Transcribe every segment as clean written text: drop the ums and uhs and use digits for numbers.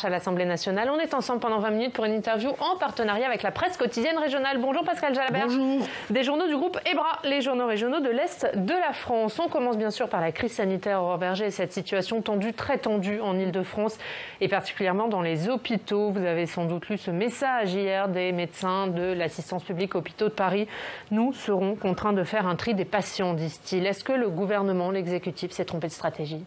À l'Assemblée nationale. On est ensemble pendant 20 minutes pour une interview en partenariat avec la presse quotidienne régionale. Bonjour Pascal Jalabert. Bonjour. Des journaux du groupe EBRA, les journaux régionaux de l'Est de la France. On commence bien sûr par la crise sanitaire, Aurore Berger, et cette situation tendue, très tendue en Ile-de-France et particulièrement dans les hôpitaux. Vous avez sans doute lu ce message hier des médecins de l'assistance publique hôpitaux de Paris. Nous serons contraints de faire un tri des patients, disent-ils. Est-ce que le gouvernement, l'exécutif, s'est trompé de stratégie ?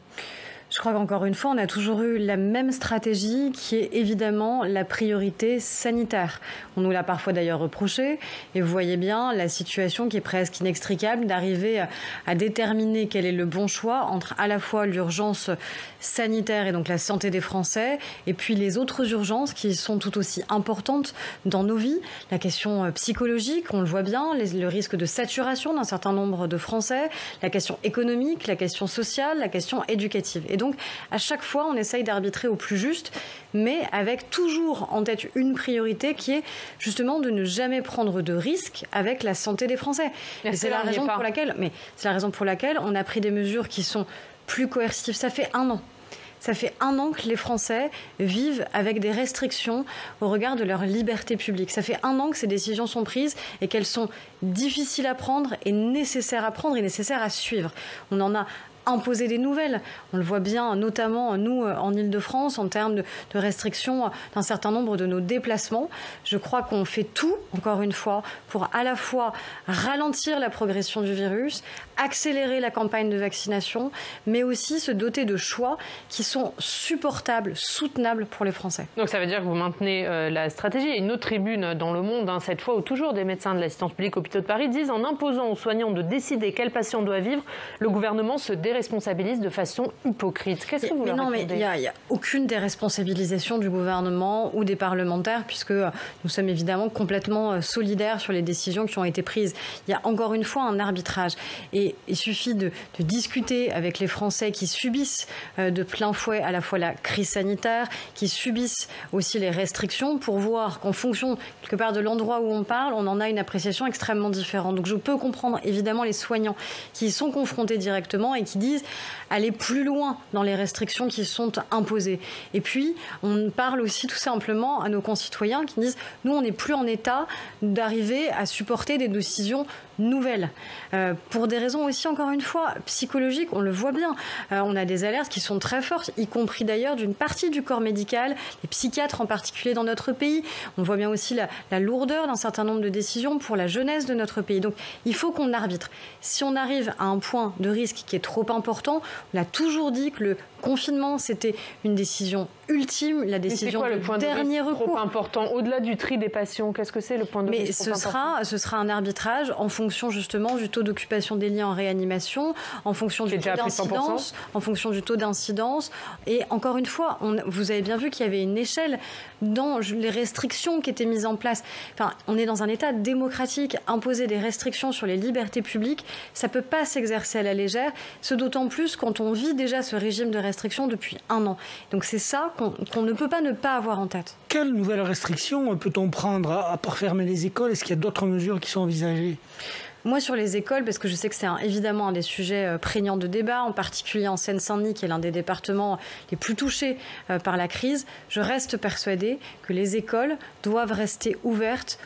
Je crois qu'encore une fois, on a toujours eu la même stratégie qui est évidemment la priorité sanitaire. On nous l'a parfois d'ailleurs reproché et vous voyez bien la situation qui est presque inextricable d'arriver à déterminer quel est le bon choix entre à la fois l'urgence sanitaire et donc la santé des Français et puis les autres urgences qui sont tout aussi importantes dans nos vies. La question psychologique, on le voit bien, le risque de saturation d'un certain nombre de Français, la question économique, la question sociale, la question éducative. Et donc, à chaque fois, on essaye d'arbitrer au plus juste, mais avec toujours en tête une priorité qui est justement de ne jamais prendre de risques avec la santé des Français. Et c'est la raison pour laquelle on a pris des mesures qui sont plus coercitives. Ça fait un an. Ça fait un an que les Français vivent avec des restrictions au regard de leur liberté publique. Ça fait un an que ces décisions sont prises et qu'elles sont difficiles à prendre et nécessaires à prendre et nécessaires à suivre. On en a imposer des nouvelles. On le voit bien, notamment nous en Ile-de-France, en termes de restrictions d'un certain nombre de nos déplacements. Je crois qu'on fait tout, encore une fois, pour à la fois ralentir la progression du virus, accélérer la campagne de vaccination, mais aussi se doter de choix qui sont supportables, soutenables pour les Français. Donc ça veut dire que vous maintenez la stratégie. Il y a une autre tribune dans Le Monde, cette fois où toujours des médecins de l'assistance publique hôpitaux de Paris disent en imposant aux soignants de décider quel patient doit vivre, le gouvernement se déresponsabilise de façon hypocrite. Qu'est-ce que vous leur répondez ? Il n'y a aucune déresponsabilisation du gouvernement ou des parlementaires puisque nous sommes évidemment complètement solidaires sur les décisions qui ont été prises. Il y a encore une fois un arbitrage et il suffit de discuter avec les Français qui subissent de plein fouet à la fois la crise sanitaire, qui subissent aussi les restrictions pour voir qu'en fonction quelque part de l'endroit où on parle, on en a une appréciation extrêmement différente. Donc je peux comprendre évidemment les soignants qui y sont confrontés directement et qui disent aller plus loin dans les restrictions qui sont imposées. Et puis, on parle aussi tout simplement à nos concitoyens qui disent « nous, on n'est plus en état d'arriver à supporter des décisions nouvelles ». Pour des raisons aussi, encore une fois, psychologiques, on le voit bien. On a des alertes qui sont très fortes, y compris d'ailleurs d'une partie du corps médical, les psychiatres en particulier dans notre pays. On voit bien aussi la lourdeur d'un certain nombre de décisions pour la jeunesse de notre pays. Donc, il faut qu'on arbitre. Si on arrive à un point de risque qui est trop important, on a toujours dit que le confinement, c'était une décision ultime, la décision de dernier recours. Trop important, au-delà du tri des patients, qu'est-ce que c'est le point de risque trop important ? Mais ce sera un arbitrage en fonction justement du taux d'occupation des lits en réanimation, en fonction du taux d'incidence, Et encore une fois, vous avez bien vu qu'il y avait une échelle dans les restrictions qui étaient mises en place. Enfin, on est dans un État démocratique. Imposer des restrictions sur les libertés publiques, ça ne peut pas s'exercer à la légère, ce d'autant plus quand on vit déjà ce régime de restrictions depuis un an. Donc c'est ça qu'on ne peut pas ne pas avoir en tête. Quelles nouvelles restrictions peut-on prendre à part fermer les écoles ? Est-ce qu'il y a d'autres mesures qui sont envisagées ? Moi, sur les écoles, parce que je sais que c'est évidemment un des sujets prégnants de débat, en particulier en Seine-Saint-Denis, qui est l'un des départements les plus touchés par la crise, je reste persuadée que les écoles doivent rester ouvertes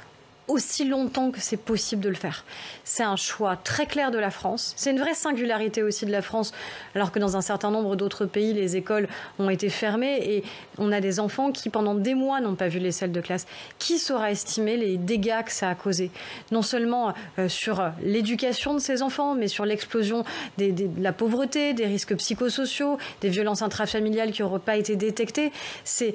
aussi longtemps que c'est possible de le faire. C'est un choix très clair de la France. C'est une vraie singularité aussi de la France, alors que dans un certain nombre d'autres pays, les écoles ont été fermées et on a des enfants qui, pendant des mois, n'ont pas vu les salles de classe. Qui saura estimer les dégâts que ça a causé ? Non seulement sur l'éducation de ces enfants, mais sur l'explosion de la pauvreté, des risques psychosociaux, des violences intrafamiliales qui n'auraient pas été détectées. C'est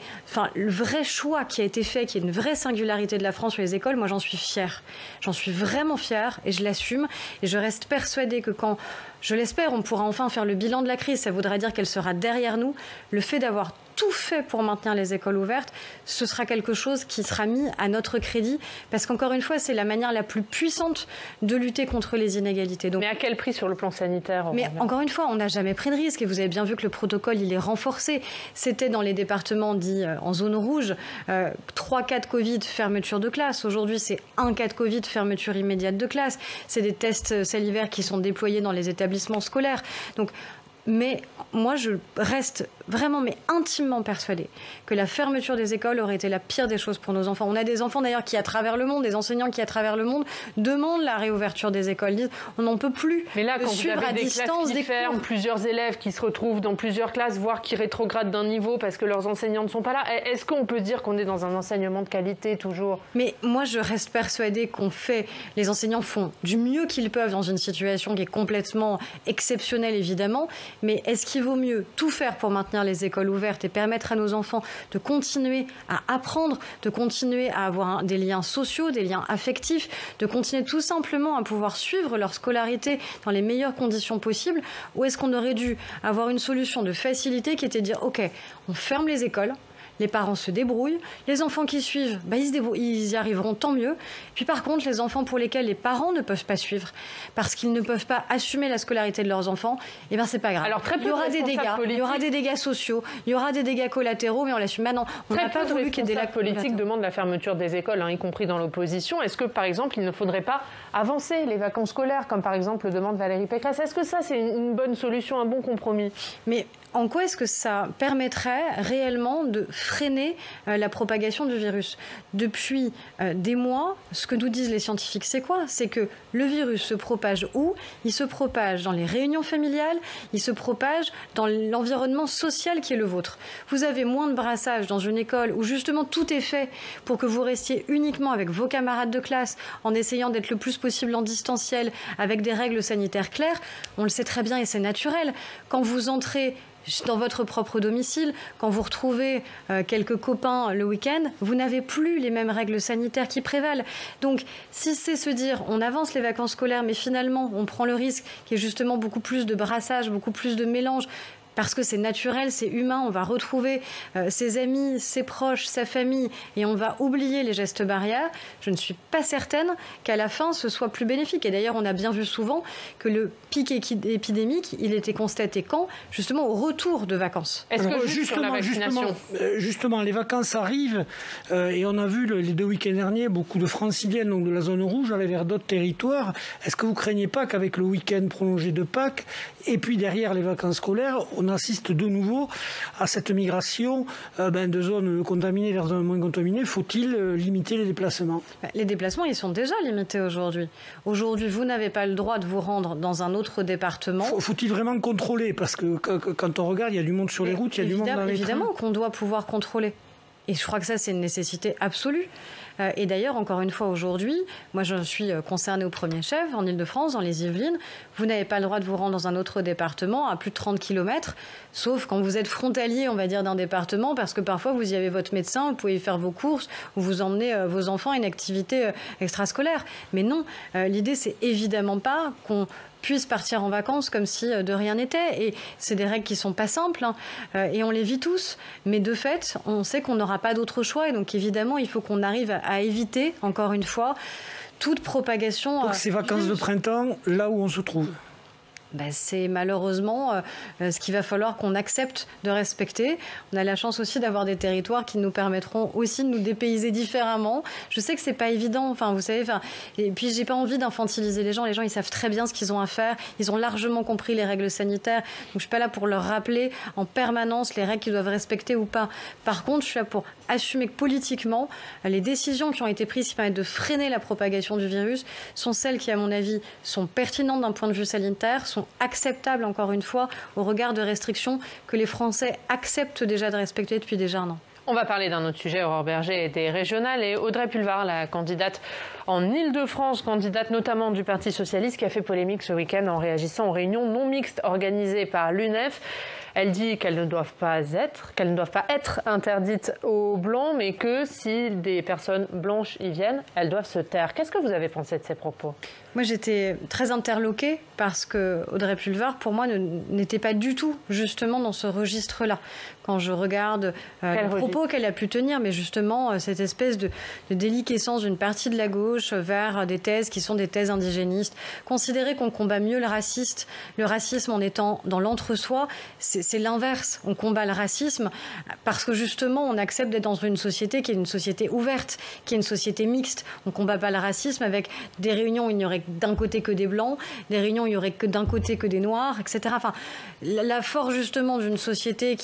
le vrai choix qui a été fait, qui est une vraie singularité de la France sur les écoles. Moi, j'en suis fière. J'en suis vraiment fière et je l'assume. Et je reste persuadée que quand, je l'espère, on pourra enfin faire le bilan de la crise, ça voudra dire qu'elle sera derrière nous. Le fait d'avoir tout fait pour maintenir les écoles ouvertes, ce sera quelque chose qui sera mis à notre crédit parce qu'encore une fois, c'est la manière la plus puissante de lutter contre les inégalités. Donc, mais à quel prix sur le plan sanitaire ? Mais encore une fois, on n'a jamais pris de risque et vous avez bien vu que le protocole, il est renforcé. C'était dans les départements dits en zone rouge, 3 cas de Covid, fermeture de classe. Aujourd'hui, c'est 1 cas de Covid, fermeture immédiate de classe. C'est des tests salivaires qui sont déployés dans les établissements scolaires. Donc, mais moi, je reste vraiment, mais intimement persuadée que la fermeture des écoles aurait été la pire des choses pour nos enfants. On a des enfants d'ailleurs qui, à travers le monde, des enseignants qui, à travers le monde, demandent la réouverture des écoles, disent on n'en peut plus. Mais là, de quand suivre vous avez à des distance classes qui des ferment, cours. plusieurs élèves qui se retrouvent dans plusieurs classes, voire qui rétrogradent d'un niveau parce que leurs enseignants ne sont pas là, est-ce qu'on peut dire qu'on est dans un enseignement de qualité toujours? Mais moi, je reste persuadée les enseignants font du mieux qu'ils peuvent dans une situation qui est complètement exceptionnelle, évidemment. Mais est-ce qu'il vaut mieux tout faire pour maintenir les écoles ouvertes et permettre à nos enfants de continuer à apprendre, de continuer à avoir des liens sociaux, des liens affectifs, de continuer tout simplement à pouvoir suivre leur scolarité dans les meilleures conditions possibles? Ou est-ce qu'on aurait dû avoir une solution de facilité qui était de dire, OK, on ferme les écoles, les parents se débrouillent, les enfants qui suivent, ils y arriveront, tant mieux. Puis par contre, les enfants pour lesquels les parents ne peuvent pas suivre, parce qu'ils ne peuvent pas assumer la scolarité de leurs enfants, eh bien c'est pas grave. Alors, il y aura des dégâts, il y aura des dégâts sociaux, il y aura des dégâts collatéraux, mais on l'assume. Maintenant, on n'a pas voulu qu'il y ait des dégâts politiques demandent la fermeture des écoles, y compris dans l'opposition. Est-ce que, par exemple, il ne faudrait pas avancer les vacances scolaires, comme par exemple le demande Valérie Pécresse? Est-ce que ça, c'est une bonne solution, un bon compromis? Mais en quoi est-ce que ça permettrait réellement de freiner la propagation du virus? Depuis des mois, ce que nous disent les scientifiques, c'est quoi? C'est que le virus se propage où? Il se propage dans les réunions familiales, il se propage dans l'environnement social qui est le vôtre. Vous avez moins de brassage dans une école où justement tout est fait pour que vous restiez uniquement avec vos camarades de classe en essayant d'être le plus possible en distanciel avec des règles sanitaires claires. On le sait très bien et c'est naturel. Quand vous entrez dans votre propre domicile, quand vous retrouvez quelques copains le week-end, vous n'avez plus les mêmes règles sanitaires qui prévalent. Donc, si c'est se dire on avance les vacances scolaires, mais finalement on prend le risque qu'il y ait justement beaucoup plus de brassage, beaucoup plus de mélange, parce que c'est naturel, c'est humain, on va retrouver ses amis, ses proches, sa famille, et on va oublier les gestes barrières, je ne suis pas certaine qu'à la fin, ce soit plus bénéfique. Et d'ailleurs, on a bien vu souvent que le pic épidémique, il était constaté quand? Justement au retour de vacances. Est-ce que justement, les vacances arrivent, et on a vu les 2 week-ends derniers, beaucoup de franciliennes, donc de la zone rouge, allaient vers d'autres territoires. Est-ce que vous craignez pas qu'avec le week-end prolongé de Pâques, et puis derrière les vacances scolaires, on assiste de nouveau à cette migration de zones contaminées vers zones moins contaminées? Faut-il limiter les déplacements? Les déplacements, ils sont déjà limités aujourd'hui. Aujourd'hui, vous n'avez pas le droit de vous rendre dans un autre département. Faut-il vraiment contrôler? Parce que quand on regarde, il y a du monde sur les routes, il y a du monde dans les trains. Évidemment qu'on doit pouvoir contrôler. Et je crois que ça, c'est une nécessité absolue. Et d'ailleurs, encore une fois, aujourd'hui, moi, je suis concernée au premier chef, en Ile-de-France, dans les Yvelines. Vous n'avez pas le droit de vous rendre dans un autre département à plus de 30 km, sauf quand vous êtes frontalier, on va dire, d'un département, parce que parfois, vous y avez votre médecin, vous pouvez y faire vos courses, ou vous emmenez vos enfants à une activité extrascolaire. Mais non, l'idée, c'est évidemment pas qu'on puissent partir en vacances comme si de rien n'était. Et c'est des règles qui sont pas simples, et on les vit tous. Mais de fait, on sait qu'on n'aura pas d'autre choix. Et donc évidemment, il faut qu'on arrive à éviter, encore une fois, toute propagation. Donc ces vacances de printemps, là où on se trouve. C'est malheureusement ce qu'il va falloir qu'on accepte de respecter. On a la chance aussi d'avoir des territoires qui nous permettront aussi de nous dépayser différemment. Je sais que c'est pas évident, vous savez, et puis j'ai pas envie d'infantiliser les gens. Les gens, ils savent très bien ce qu'ils ont à faire. Ils ont largement compris les règles sanitaires. Donc je suis pas là pour leur rappeler en permanence les règles qu'ils doivent respecter ou pas. Par contre, je suis là pour assumer que politiquement, les décisions qui ont été prises qui permettent de freiner la propagation du virus sont celles qui, à mon avis, sont pertinentes d'un point de vue sanitaire, sont acceptables, encore une fois, au regard de restrictions que les Français acceptent déjà de respecter depuis déjà un an. On va parler d'un autre sujet, Aurore Berger, des régionales, et Audrey Pulvar, la candidate en Ile-de-France, candidate notamment du Parti socialiste, qui a fait polémique ce week-end en réagissant aux réunions non mixtes organisées par l'UNEF. Elle dit qu'elles ne doivent pas être interdites aux Blancs, mais que si des personnes blanches y viennent, elles doivent se taire. Qu'est-ce que vous avez pensé de ces propos? Moi, j'étais très interloquée parce que Audrey Pulvar, pour moi, n'était pas du tout justement dans ce registre-là. Quand je regarde les propos qu'elle a pu tenir, mais justement cette espèce de déliquescence d'une partie de la gauche gauche vers des thèses qui sont des thèses indigénistes. Considérer qu'on combat mieux le racisme en étant dans l'entre-soi, c'est l'inverse. On combat le racisme parce que justement on accepte d'être dans une société qui est une société ouverte, qui est une société mixte. On ne combat pas le racisme avec des réunions où il n'y aurait d'un côté que des blancs, des réunions où il n'y aurait que d'un côté que des noirs, etc. Enfin, la force justement d'une société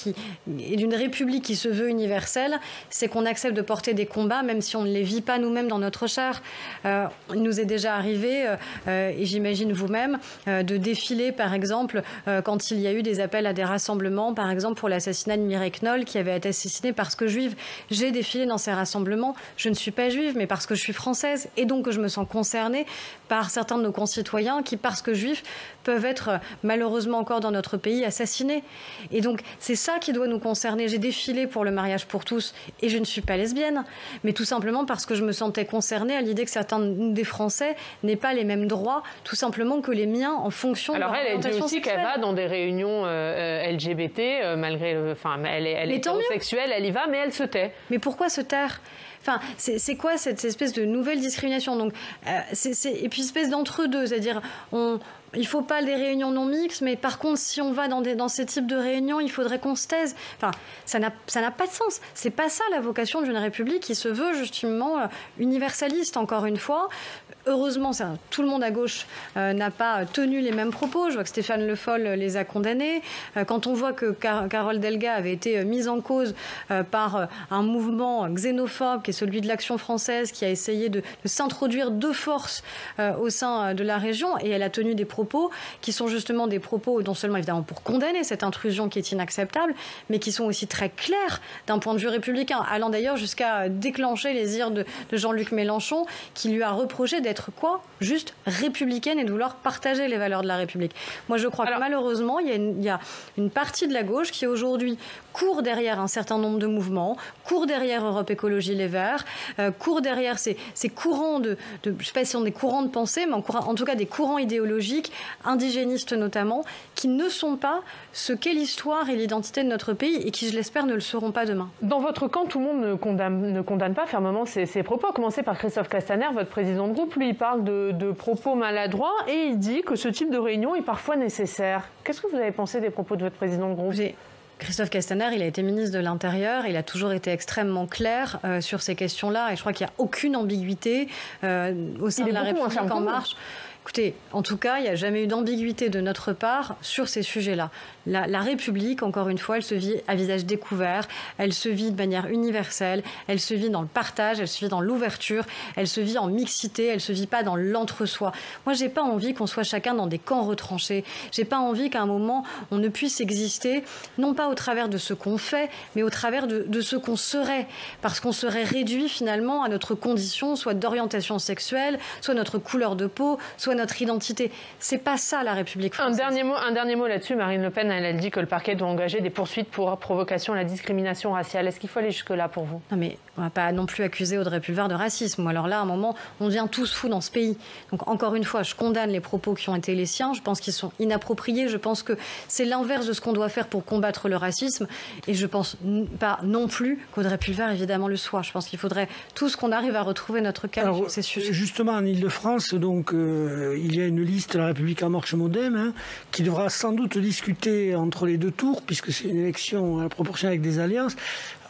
et d'une république qui se veut universelle, c'est qu'on accepte de porter des combats même si on ne les vit pas nous-mêmes dans notre chair. Il nous est déjà arrivé, et j'imagine vous-même, de défiler par exemple quand il y a eu des appels à des rassemblements, par exemple pour l'assassinat de Mireille Knoll qui avait été assassinée parce que juive. J'ai défilé dans ces rassemblements, je ne suis pas juive mais parce que je suis française et donc que je me sens concernée par certains de nos concitoyens qui, parce que juifs, peuvent être malheureusement encore dans notre pays assassinés. Et donc c'est ça qui doit nous concerner. J'ai défilé pour le mariage pour tous et je ne suis pas lesbienne, mais tout simplement parce que je me sentais concernée à l'idée que certains des Français n'aient pas les mêmes droits, tout simplement que les miens en fonction de leur orientation sexuelle. Alors elle dit aussi qu'elle va dans des réunions LGBT, elle est hétérosexuelle, elle y va, mais elle se tait. Mais pourquoi se taire ? Enfin, c'est quoi cette espèce de nouvelle discrimination ? Donc, et puis espèce d'entre-deux, c'est-à-dire il ne faut pas des réunions non mixtes, mais par contre, si on va dans ces types de réunions, il faudrait qu'on se taise. Enfin, ça n'a pas de sens. C'est pas ça la vocation d'une république qui se veut justement universaliste, encore une fois. Heureusement, tout le monde à gauche n'a pas tenu les mêmes propos. Je vois que Stéphane Le Foll les a condamnés. Quand on voit que Carole Delga avait été mise en cause par un mouvement xénophobe, qui est celui de l'Action française, qui a essayé de s'introduire de force au sein de la région, et elle a tenu des propos qui sont justement des propos non seulement évidemment pour condamner cette intrusion qui est inacceptable, mais qui sont aussi très clairs d'un point de vue républicain, allant d'ailleurs jusqu'à déclencher les ires de Jean-Luc Mélenchon, qui lui a reproché d'être quoi ? Juste républicaine et de vouloir partager les valeurs de la République. Moi, je crois que malheureusement, il y a une partie de la gauche qui aujourd'hui court derrière un certain nombre de mouvements, court derrière Europe Écologie Les Verts, court derrière ces courants je ne sais pas si on des courants de pensée, mais en tout cas des courants idéologiques, indigénistes notamment, qui ne sont pas ce qu'est l'histoire et l'identité de notre pays et qui, je l'espère, ne le seront pas demain. Dans votre camp, tout le monde ne condamne pas fermement ces propos, à commencer par Christophe Castaner, votre président de groupe. Lui, il parle de propos maladroits et il dit que ce type de réunion est parfois nécessaire. Qu'est-ce que vous avez pensé des propos de votre président de groupe ? Christophe Castaner, il a été ministre de l'Intérieur, il a toujours été extrêmement clair sur ces questions-là et je crois qu'il n'y a aucune ambiguïté au sein de la République En Marche. Écoutez, en tout cas, il n'y a jamais eu d'ambiguïté de notre part sur ces sujets-là. La République, encore une fois, elle se vit à visage découvert, elle se vit de manière universelle, elle se vit dans le partage, elle se vit dans l'ouverture, elle se vit en mixité, elle ne se vit pas dans l'entre-soi. Moi, je n'ai pas envie qu'on soit chacun dans des camps retranchés. Je n'ai pas envie qu'à un moment, on ne puisse exister, non pas au travers de ce qu'on fait, mais au travers de ce qu'on serait. Parce qu'on serait réduit finalement à notre condition, soit d'orientation sexuelle, soit notre couleur de peau, soit notre identité. C'est pas ça la République française. Un dernier mot là-dessus. Marine Le Pen, elle a dit que le parquet doit engager des poursuites pour provocation à la discrimination raciale. Est-ce qu'il faut aller jusque-là pour vous ? Non mais on ne va pas non plus accuser Audrey Pulvar de racisme. Alors là, à un moment, on devient tous fous dans ce pays. Donc encore une fois, je condamne les propos qui ont été les siens. Je pense qu'ils sont inappropriés. Je pense que c'est l'inverse de ce qu'on doit faire pour combattre le racisme. Et je pense pas non plus qu'Audrey Pulvar, évidemment, le soit. Je pense qu'il faudrait tous qu'on arrive à retrouver notre calme sur ces sujets. Justement, en Ile-de-France, donc, il y a une liste, la République En Marche Modem, qui devra sans doute discuter entre les deux tours, puisque c'est une élection à la proportionnelle avec des alliances.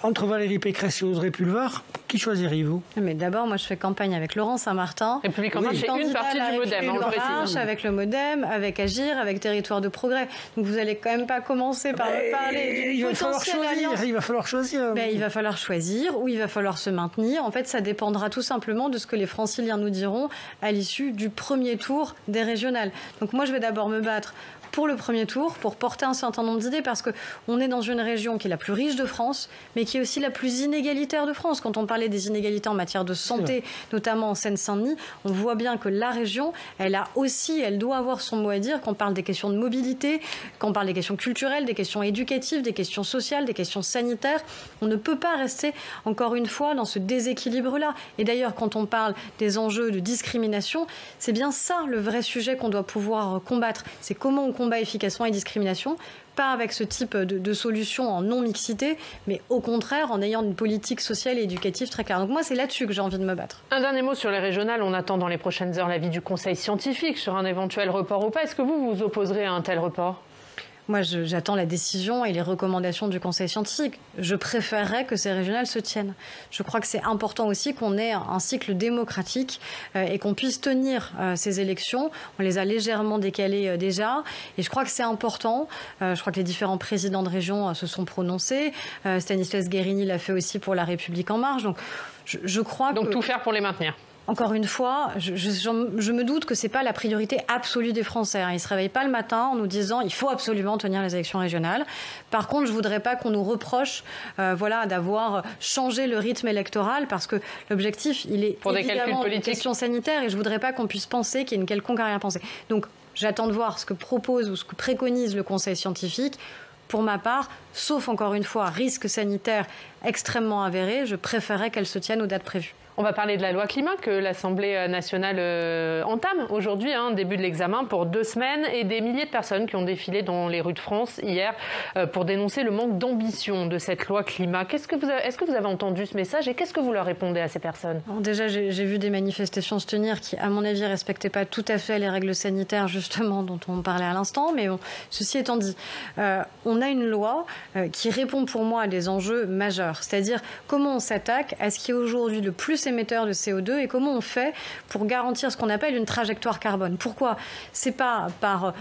Entre Valérie Pécresse et Audrey Pulvar, qui choisiriez-vous ? Mais d'abord, moi, je fais campagne avec Laurent Saint-Martin. République En Marche, c'est une partie du Modem, on le précise. Avec le Modem, avec Agir, avec Territoire de Progrès. Donc vous n'allez quand même pas commencer par me parler d'une potentielle alliance. Il va falloir choisir. Il va falloir choisir ou il va falloir se maintenir. En fait, ça dépendra tout simplement de ce que les Franciliens nous diront à l'issue du premier tour des régionales. Donc moi, je vais d'abord me battre pour le premier tour, pour porter un certain nombre d'idées, parce qu'on est dans une région qui est la plus riche de France, mais qui est aussi la plus inégalitaire de France. Quand on parlait des inégalités en matière de santé, notamment en Seine-Saint-Denis, on voit bien que la région, elle doit avoir son mot à dire quand on parle des questions de mobilité, quand on parle des questions culturelles, des questions éducatives, des questions sociales, des questions sanitaires. On ne peut pas rester, encore une fois, dans ce déséquilibre-là. Et d'ailleurs, quand on parle des enjeux de discrimination, c'est bien ça le vrai sujet qu'on doit pouvoir combattre. C'est comment on combat combat efficacement les discriminations, pas avec ce type de solution en non-mixité, mais au contraire en ayant une politique sociale et éducative très claire. Donc moi, c'est là-dessus que j'ai envie de me battre. Un dernier mot sur les régionales. On attend dans les prochaines heures l'avis du Conseil scientifique sur un éventuel report ou pas. Est-ce que vous vous opposerez à un tel report ? Moi, j'attends la décision et les recommandations du Conseil scientifique. Je préférerais que ces régionales se tiennent. Je crois que c'est important aussi qu'on ait un cycle démocratique et qu'on puisse tenir ces élections. On les a légèrement décalées déjà et je crois que c'est important. Je crois que les différents présidents de région se sont prononcés. Stanislas Guerini l'a fait aussi pour La République En Marche. Donc, je crois que... Donc tout faire pour les maintenir. Encore une fois, je me doute que ce n'est pas la priorité absolue des Français. Ils ne se réveillent pas le matin en nous disant il faut absolument tenir les élections régionales. Par contre, je ne voudrais pas qu'on nous reproche d'avoir changé le rythme électoral parce que l'objectif, il est pour évidemment une question sanitaire et je ne voudrais pas qu'on puisse penser qu'il y a une quelconque arrière-pensée. Donc, j'attends de voir ce que propose ou ce que préconise le Conseil scientifique. Pour ma part, sauf encore une fois risque sanitaire extrêmement avéré, je préférerais qu'elle se tienne aux dates prévues. On va parler de la loi climat que l'Assemblée nationale entame aujourd'hui, début de l'examen pour 2 semaines et des milliers de personnes qui ont défilé dans les rues de France hier pour dénoncer le manque d'ambition de cette loi climat. Est-ce que vous avez entendu ce message et qu'est-ce que vous leur répondez à ces personnes ? Bon, déjà, j'ai vu des manifestations se tenir qui, à mon avis, ne respectaient pas tout à fait les règles sanitaires justement dont on parlait à l'instant. Mais bon, ceci étant dit, on a une loi qui répond pour moi à des enjeux majeurs. C'est-à-dire comment on s'attaque à ce qui est aujourd'hui le plus émetteurs de CO2 et comment on fait pour garantir ce qu'on appelle une trajectoire carbone. Pourquoi ? C'est pas par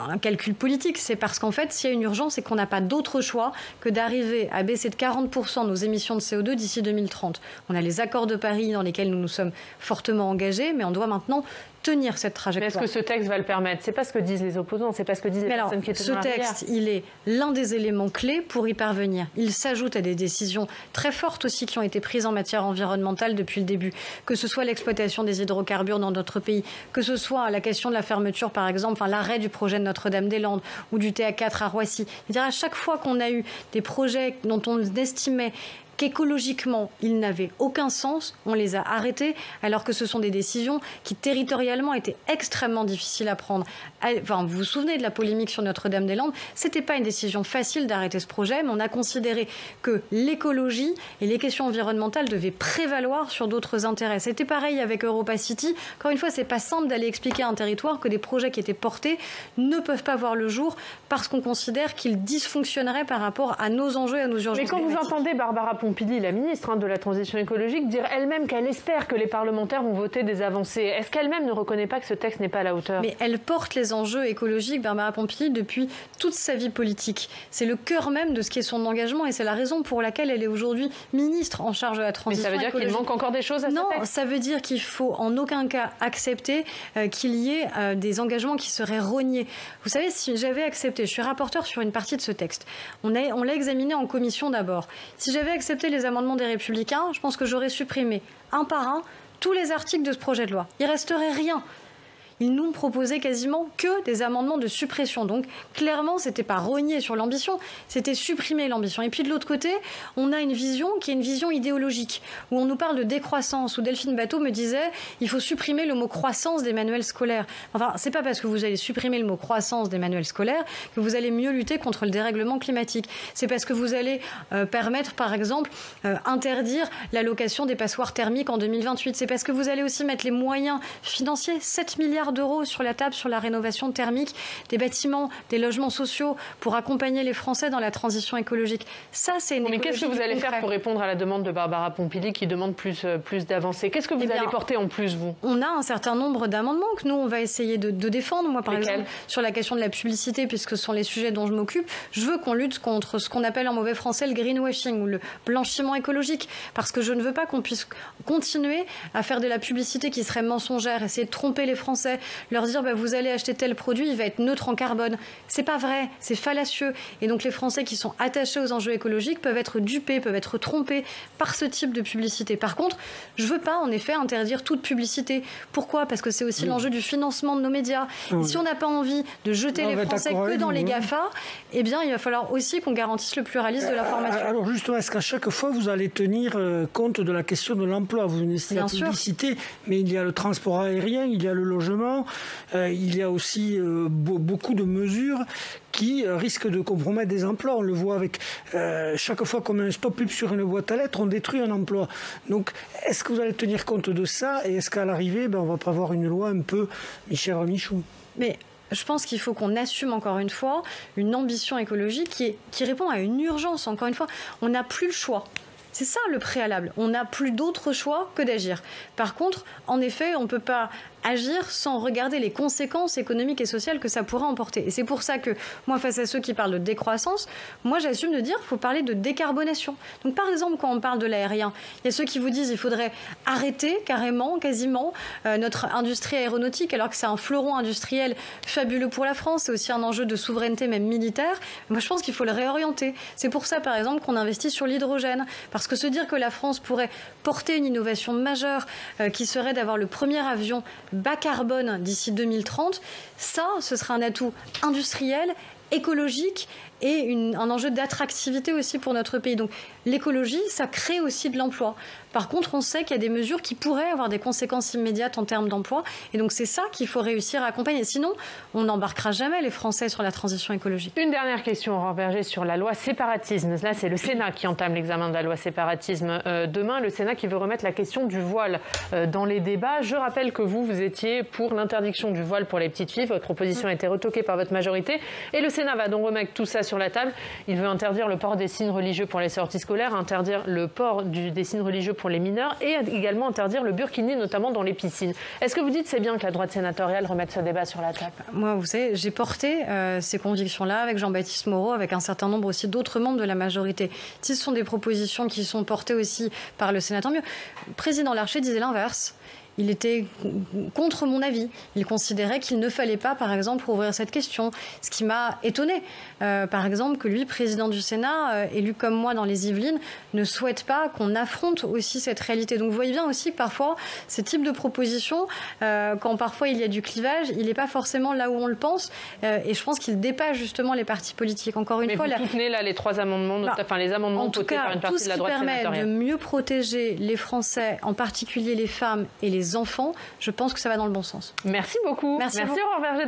un calcul politique, c'est parce qu'en fait, s'il y a une urgence, c'est qu'on n'a pas d'autre choix que d'arriver à baisser de 40% nos émissions de CO2 d'ici 2030. On a les accords de Paris dans lesquels nous nous sommes fortement engagés, mais on doit maintenant tenir cette trajectoire. Mais est-ce que ce texte va le permettre ? C'est pas ce que disent les opposants, c'est pas ce que disent les personnes qui étaient dans la rivière. Ce texte, il est l'un des éléments clés pour y parvenir. Il s'ajoute à des décisions très fortes aussi qui ont été prises en matière environnementale depuis le début, que ce soit l'exploitation des hydrocarbures dans notre pays, que ce soit la question de la fermeture, par exemple, l'arrêt du projet de Notre-Dame-des-Landes ou du TA4 à Roissy. C'est-à-dire à chaque fois qu'on a eu des projets dont on estimait qu'écologiquement, ils n'avaient aucun sens, on les a arrêtés, alors que ce sont des décisions qui, territorialement, étaient extrêmement difficiles à prendre. Enfin, vous vous souvenez de la polémique sur Notre-Dame-des-Landes ? C'était pas une décision facile d'arrêter ce projet, mais on a considéré que l'écologie et les questions environnementales devaient prévaloir sur d'autres intérêts. C'était pareil avec Europa City. Encore une fois, c'est pas simple d'aller expliquer à un territoire que des projets qui étaient portés ne peuvent pas voir le jour parce qu'on considère qu'ils dysfonctionneraient par rapport à nos enjeux et à nos urgences. Mais quand vous entendez Barbara Pompili, la ministre de la Transition écologique, dire elle-même qu'elle espère que les parlementaires vont voter des avancées. Est-ce qu'elle-même ne reconnaît pas que ce texte n'est pas à la hauteur ? Mais elle porte les enjeux écologiques, Barbara Pompili, depuis toute sa vie politique. C'est le cœur même de ce qui est son engagement et c'est la raison pour laquelle elle est aujourd'hui ministre en charge de la transition écologique. Mais ça veut dire qu'il manque encore des choses à ce texte ? Non, ça veut dire qu'il faut en aucun cas accepter qu'il y ait des engagements qui seraient rognés. Vous savez, si j'avais accepté, je suis rapporteure sur une partie de ce texte, on l'a examiné en commission d'abord. Si j'avais accepté les amendements des Républicains, je pense que j'aurais supprimé un par un tous les articles de ce projet de loi. Il ne resterait rien. Ils nous proposaient quasiment que des amendements de suppression. Donc, clairement, ce n'était pas rogner sur l'ambition, c'était supprimer l'ambition. Et puis, de l'autre côté, on a une vision qui est une vision idéologique, où on nous parle de décroissance, où Delphine Batho me disait il faut supprimer le mot croissance des manuels scolaires. Enfin, c'est pas parce que vous allez supprimer le mot croissance des manuels scolaires que vous allez mieux lutter contre le dérèglement climatique. C'est parce que vous allez permettre, par exemple, interdire l'allocation des passoires thermiques en 2028. C'est parce que vous allez aussi mettre les moyens financiers, 7 milliards d'euros sur la table sur la rénovation thermique des bâtiments, des logements sociaux pour accompagner les Français dans la transition écologique. Ça, c'est une écologie. Mais qu'est-ce que vous allez faire pour répondre à la demande de Barbara Pompili qui demande plus d'avancées ? Qu'est-ce que vous allez porter en plus, vous ? On a un certain nombre d'amendements que nous, on va essayer de défendre. Moi, par exemple, sur la question de la publicité, puisque ce sont les sujets dont je m'occupe, je veux qu'on lutte contre ce qu'on appelle en mauvais français le greenwashing ou le blanchiment écologique. Parce que je ne veux pas qu'on puisse continuer à faire de la publicité qui serait mensongère, essayer de tromper les Français, leur dire vous allez acheter tel produit, il va être neutre en carbone. C'est pas vrai, c'est fallacieux. Et donc les Français qui sont attachés aux enjeux écologiques peuvent être dupés, peuvent être trompés par ce type de publicité. Par contre, je veux pas en effet interdire toute publicité. Pourquoi ? Parce que c'est aussi l'enjeu du financement de nos médias. Et si on n'a pas envie de jeter les Français que dans les GAFA, eh bien il va falloir aussi qu'on garantisse le pluralisme de l'information. Alors justement, est-ce qu'à chaque fois vous allez tenir compte de la question de l'emploi ? Vous venez de la publicité, mais il y a le transport aérien, il y a le logement, effectivement, il y a aussi beaucoup de mesures qui risquent de compromettre des emplois. On le voit avec chaque fois qu'on met un stop pub sur une boîte à lettres, on détruit un emploi. Donc, est-ce que vous allez tenir compte de ça et est-ce qu'à l'arrivée, on ne va pas avoir une loi un peu Michel Remichou? Mais je pense qu'il faut qu'on assume encore une fois une ambition écologique qui répond à une urgence. Encore une fois, on n'a plus le choix. C'est ça le préalable. On n'a plus d'autre choix que d'agir. Par contre, en effet, on ne peut pas agir sans regarder les conséquences économiques et sociales que ça pourrait emporter. Et c'est pour ça que moi, face à ceux qui parlent de décroissance, moi j'assume de dire qu'il faut parler de décarbonation. Donc par exemple, quand on parle de l'aérien, il y a ceux qui vous disent qu'il faudrait arrêter carrément, quasiment, notre industrie aéronautique, alors que c'est un fleuron industriel fabuleux pour la France. C'est aussi un enjeu de souveraineté, même militaire. Moi, je pense qu'il faut le réorienter. C'est pour ça, par exemple, qu'on investit sur l'hydrogène. Parce que se dire que la France pourrait porter une innovation majeure qui serait d'avoir le premier avion bas carbone d'ici 2030, ça, ce sera un atout industriel, écologique et un enjeu d'attractivité aussi pour notre pays. Donc l'écologie, ça crée aussi de l'emploi. Par contre, on sait qu'il y a des mesures qui pourraient avoir des conséquences immédiates en termes d'emploi. Et donc c'est ça qu'il faut réussir à accompagner. Sinon, on n'embarquera jamais les Français sur la transition écologique. Une dernière question, Aurore Bergé, sur la loi séparatisme. Là, c'est le Sénat qui entame l'examen de la loi séparatisme. Demain, le Sénat qui veut remettre la question du voile dans les débats. Je rappelle que vous étiez pour l'interdiction du voile pour les petites filles. Votre proposition a été retoquée par votre majorité. Et le Sénat va donc remettre tout ça sur la table. Il veut interdire le port des signes religieux pour les sorties scolaires, interdire le port des signes religieux pour les mineurs et également interdire le burkini, notamment dans les piscines. Est-ce que vous dites c'est bien que la droite sénatoriale remette ce débat sur la table? Moi, vous savez, j'ai porté ces convictions-là avec Jean-Baptiste Moreau, avec un certain nombre aussi d'autres membres de la majorité. Si ce sont des propositions qui sont portées aussi par le Sénat, tant mieux. Le président Larcher disait l'inverse. Il était contre mon avis. Il considérait qu'il ne fallait pas, par exemple, ouvrir cette question. Ce qui m'a étonnée. Par exemple, que lui, président du Sénat, élu comme moi dans les Yvelines, ne souhaite pas qu'on affronte aussi cette réalité. Donc vous voyez bien aussi que parfois, ces types de propositions, quand parfois il y a du clivage, il n'est pas forcément là où on le pense. Et je pense qu'il dépasse justement les partis politiques. Encore une fois, vous soutenez là les trois amendements, les amendements votés par une partie de la droite sénatoriale. Tout ce qui permet de mieux protéger les Français, en particulier les femmes et les enfants, je pense que ça va dans le bon sens. Merci beaucoup. Merci Aurore Bergé.